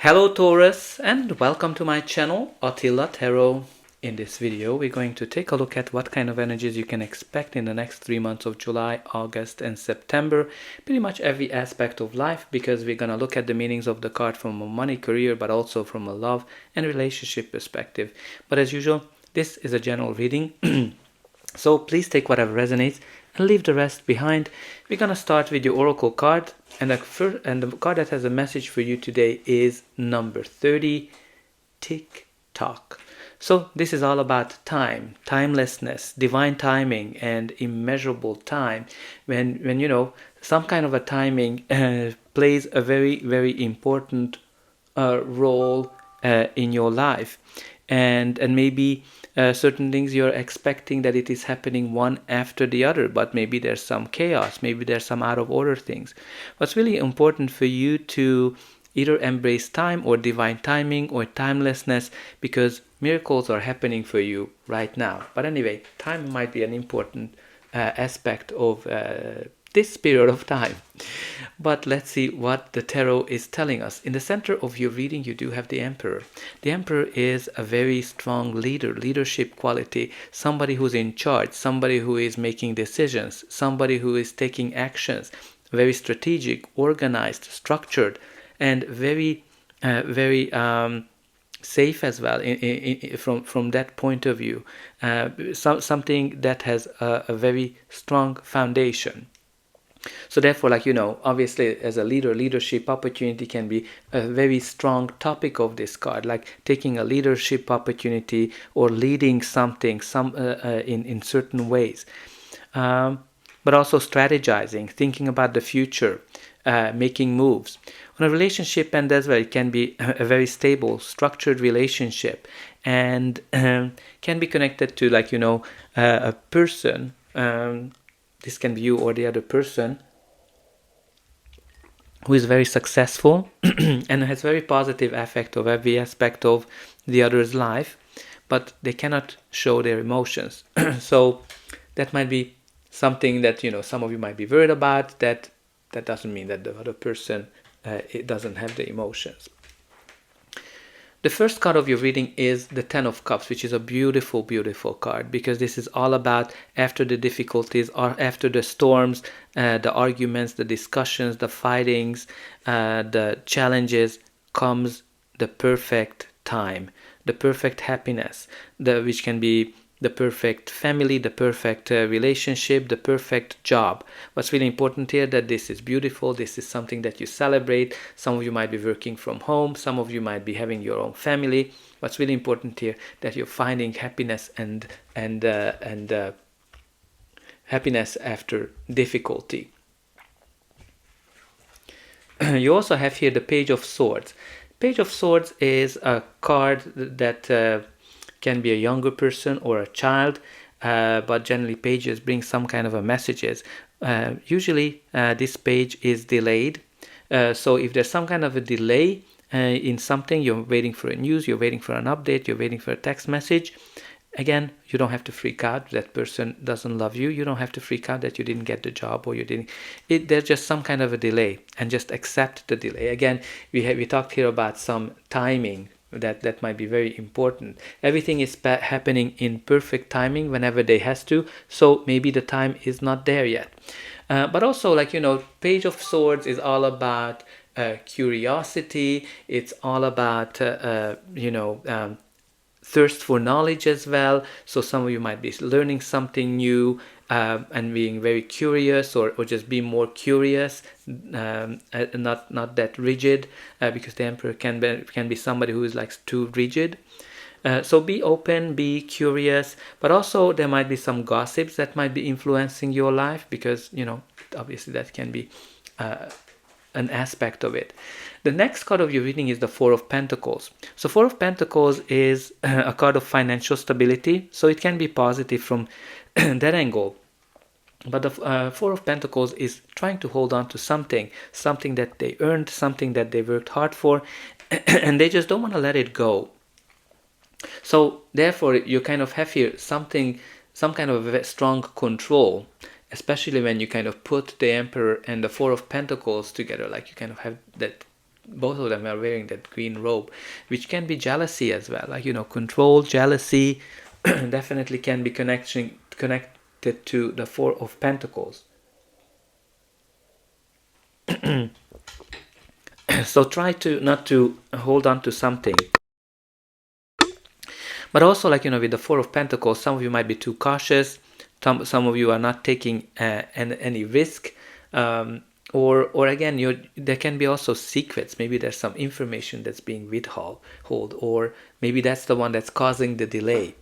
Hello Taurus, and welcome to my channel Attila Tarot. In this video we're going to take a look at what kind of energies you can expect in the next 3 months of July, August and September. Pretty much every aspect of life, because we're going to look at the meanings of the card from a money, career, but also from a love and relationship perspective. But as usual, this is a general reading. So please take whatever resonates and leave the rest behind. We're going to start with your oracle card, and the card that has a message for you today is number 30, tick tock. So this is all about time, timelessness, divine timing and immeasurable time. When you know, some kind of a timing plays a very important role in your life, and maybe certain things you're expecting that it is happening one after the other, but maybe there's some chaos, maybe there's some out of order things. What's really important for you to either embrace time or divine timing or timelessness, because miracles are happening for you right now. But anyway, time might be an important aspect of this period of time. But let's see what the tarot is telling us. In the center of your reading, you do have the Emperor. The Emperor is a very strong leader, leadership quality, somebody who's in charge, somebody who is making decisions, somebody who is taking actions, very strategic, organized, structured, and very safe as well from that point of view. Something that has a very strong foundation. So therefore, obviously as a leader, leadership opportunity can be a very strong topic of this card, like taking a leadership opportunity or leading something in certain ways. But also strategizing, thinking about the future, making moves. On a relationship end as well, it can be a very stable, structured relationship, and can be connected to a person. This can be you or the other person who is very successful and has very positive effect of every aspect of the other's life, but they cannot show their emotions. So that might be something that some of you might be worried about. That doesn't mean that the other person it doesn't have the emotions. The first card of your reading is the Ten of Cups, which is a beautiful, beautiful card, because this is all about after the difficulties or after the storms, the arguments, the discussions, the fightings, the challenges, comes the perfect time, the perfect happiness, which can be the perfect family, the perfect relationship, the perfect job. What's really important here, that this is beautiful, this is something that you celebrate. Some of you might be working from home, some of you might be having your own family. What's really important here, that you're finding happiness and happiness after difficulty. You also have here the Page of Swords. Page of Swords is a card that can be a younger person or a child, but generally pages bring some kind of a messages. Usually this page is delayed, so if there's some kind of a delay in something, you're waiting for a news, you're waiting for an update, you're waiting for a text message, again, you don't have to freak out that person doesn't love you. You don't have to freak out that you didn't get the job or you didn't. There's just some kind of a delay, and just accept the delay. Again, we talked here about some timing that might be very important. Everything is happening in perfect timing whenever they has to, so maybe the time is not there yet. But also, Page of Swords is all about curiosity. It's all about thirst for knowledge as well. So some of you might be learning something new and being very curious, or just be more curious, not that rigid, because the Emperor can be somebody who is too rigid. So be open, be curious, but also there might be some gossips that might be influencing your life, because obviously that can be an aspect of it. The next card of your reading is the Four of Pentacles. So Four of Pentacles is a card of financial stability, so it can be positive from that angle. But the Four of Pentacles is trying to hold on to something that they earned, something that they worked hard for, and they just don't want to let it go. So therefore you kind of have here some kind of a strong control, especially when you kind of put the Emperor and the Four of Pentacles together. You kind of have that both of them are wearing that green robe, which can be jealousy as well, like, you know, control, jealousy. Definitely can be connected to the Four of Pentacles. So try to not to hold on to something. But also, like, you know, with the Four of Pentacles, some of you might be too cautious. Some of you are not taking any risk. Or again, there can be also secrets. Maybe there's some information that's being withheld, or maybe that's the one that's causing the delay.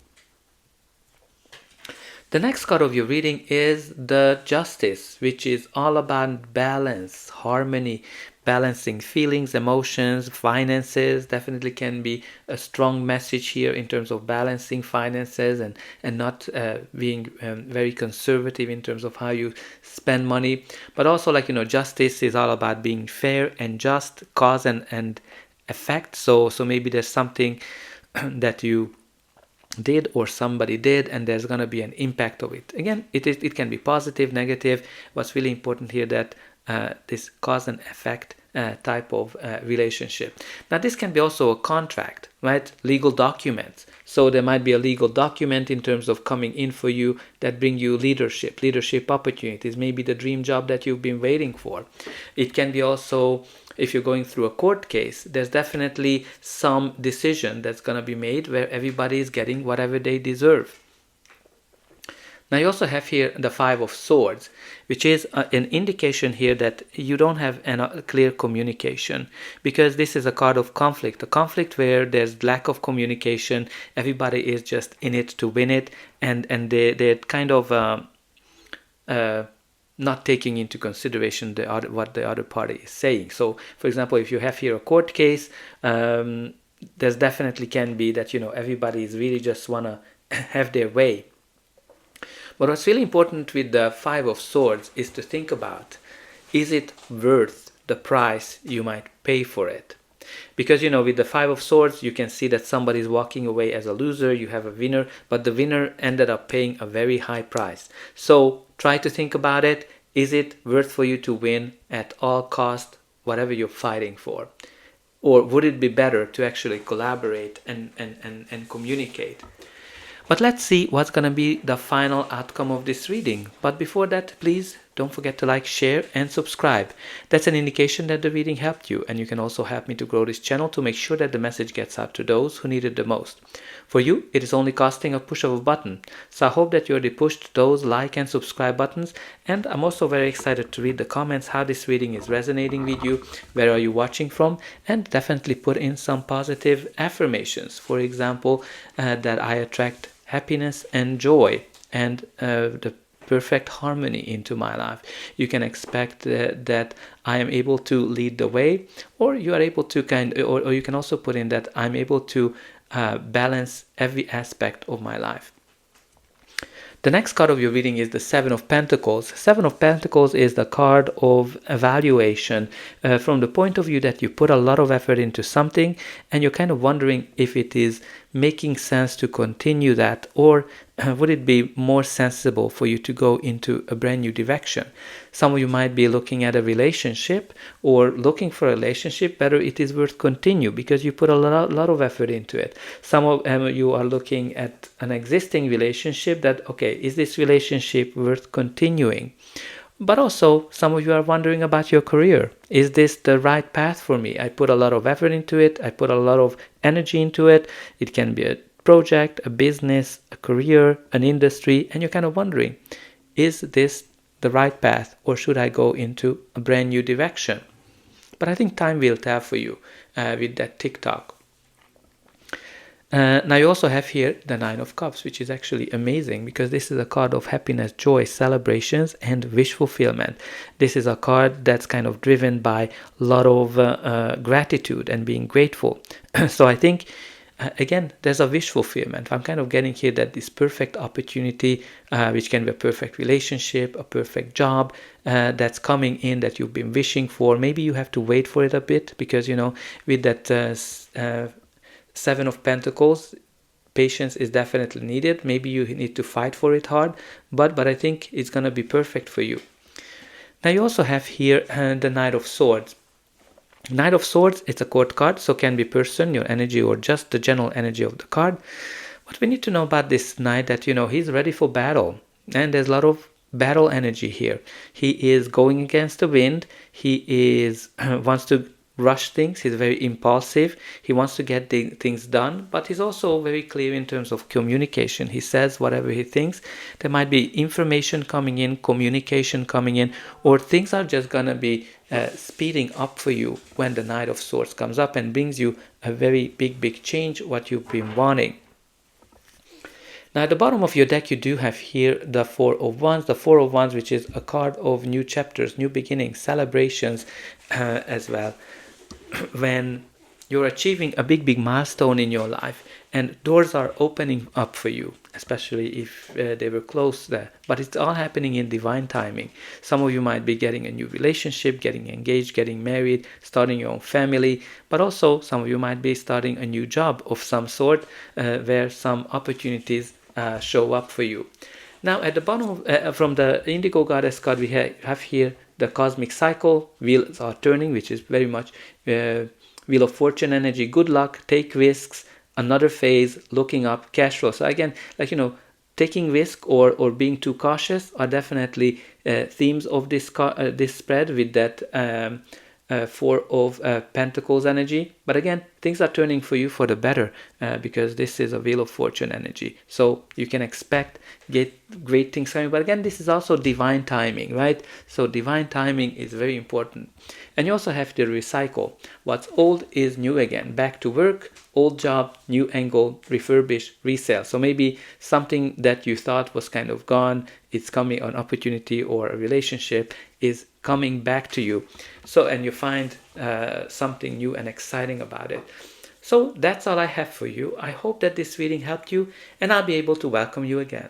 The next card of your reading is the Justice, which is all about balance, harmony, balancing feelings, emotions, finances. Definitely can be a strong message here in terms of balancing finances and not being very conservative in terms of how you spend money. But also, like, you know, justice is all about being fair and just, cause and effect. So maybe there's something that you did or somebody did, and there's going to be an impact of it. Again, it can be positive, negative. What's really important here that this cause and effect type of relationship. Now, this can be also a contract, right? Legal documents. So there might be a legal document in terms of coming in for you that bring you leadership opportunities, maybe the dream job that you've been waiting for. It can be also, if you're going through a court case, there's definitely some decision that's going to be made where everybody is getting whatever they deserve. Now you also have here the Five of Swords, which is an indication here that you don't have a clear communication, because this is a card of conflict, a conflict where there's lack of communication, everybody is just in it to win it, and they're kind of not taking into consideration what the other party is saying. So, for example, if you have here a court case, there's definitely can be that, you know, everybody is really just want to have their way. But what's really important with the Five of Swords is to think about, is it worth the price you might pay for it? Because, you know, with the Five of Swords, you can see that somebody is walking away as a loser, you have a winner, but the winner ended up paying a very high price. So try to think about it. Is it worth for you to win at all cost, whatever you're fighting for? Or would it be better to actually collaborate and communicate? But let's see what's going to be the final outcome of this reading. But before that, please don't forget to like, share, and subscribe. That's an indication that the reading helped you, and you can also help me to grow this channel to make sure that the message gets out to those who need it the most. For you, it is only costing a push of a button. So I hope that you already pushed those like and subscribe buttons, and I'm also very excited to read the comments, how this reading is resonating with you, where are you watching from, and definitely put in some positive affirmations. For example, that I attract happiness and joy and the perfect harmony into my life. You can expect that I am able to lead the way, or you are able to or you can also put in that I'm able to balance every aspect of my life. The next card of your reading is the Seven of Pentacles. Seven of Pentacles is the card of evaluation, from the point of view that you put a lot of effort into something and you're kind of wondering if it is making sense to continue that, or would it be more sensible for you to go into a brand new direction. Some of you might be looking at a relationship or looking for a relationship, whether it is worth continue because you put a lot of effort into it. Some of you are looking at an existing relationship that, okay, is this relationship worth continuing? But also, some of you are wondering about your career. Is this the right path for me? I put a lot of effort into it. I put a lot of energy into it. It can be a project, a business, a career, an industry, and you're kind of wondering, is this the right path, or should I go into a brand new direction? But I think time will tell for you with that TikTok. Now you also have here the Nine of Cups, which is actually amazing because this is a card of happiness, joy, celebrations, and wish fulfillment. This is a card that's kind of driven by a lot of gratitude and being grateful. So I think, again, there's a wish fulfillment. I'm kind of getting here that this perfect opportunity, which can be a perfect relationship, a perfect job, that's coming in that you've been wishing for. Maybe you have to wait for it a bit because, you know, with that Seven of Pentacles, patience is definitely needed. Maybe you need to fight for it hard, but I think it's going to be perfect for you. Now you also have here the Knight of Swords. Knight of Swords, it's a court card, so can be person, your energy, or just the general energy of the card. What we need to know about this knight, that he's ready for battle, and there's a lot of battle energy here. He is going against the wind. He is wants to rush things. He's very impulsive. He wants to get things done, but he's also very clear in terms of communication. He says whatever he thinks. There might be information coming in, communication coming in, or things are just gonna be speeding up for you when the Knight of Swords comes up and brings you a very big change, what you've been wanting. Now at the bottom of your deck you do have here the Four of Wands. The Four of Wands, which is a card of new chapters, new beginnings, celebrations as well. When you're achieving a big milestone in your life and doors are opening up for you, especially if they were closed there. But it's all happening in divine timing. Some of you might be getting a new relationship, getting engaged, getting married, starting your own family, but also some of you might be starting a new job of some sort where some opportunities show up for you. Now at the bottom from the Indigo Goddess card, we have here the cosmic cycle. Wheels are turning, which is very much Wheel of Fortune energy. Good luck, take risks, another phase, looking up, cash flow. So again, like taking risk or being too cautious are definitely themes of this spread with that Four of Pentacles energy. But again, things are turning for you for the better because this is a Wheel of Fortune energy. So you can expect great things coming. But again, this is also divine timing, right? So divine timing is very important. And you also have to recycle. What's old is new again. Back to work, old job, new angle, refurbish, resell. So maybe something that you thought was kind of gone, it's coming, an opportunity or a relationship is coming back to you. So, and you find something new and exciting about it. So that's all I have for you. I hope that this reading helped you, and I'll be able to welcome you again.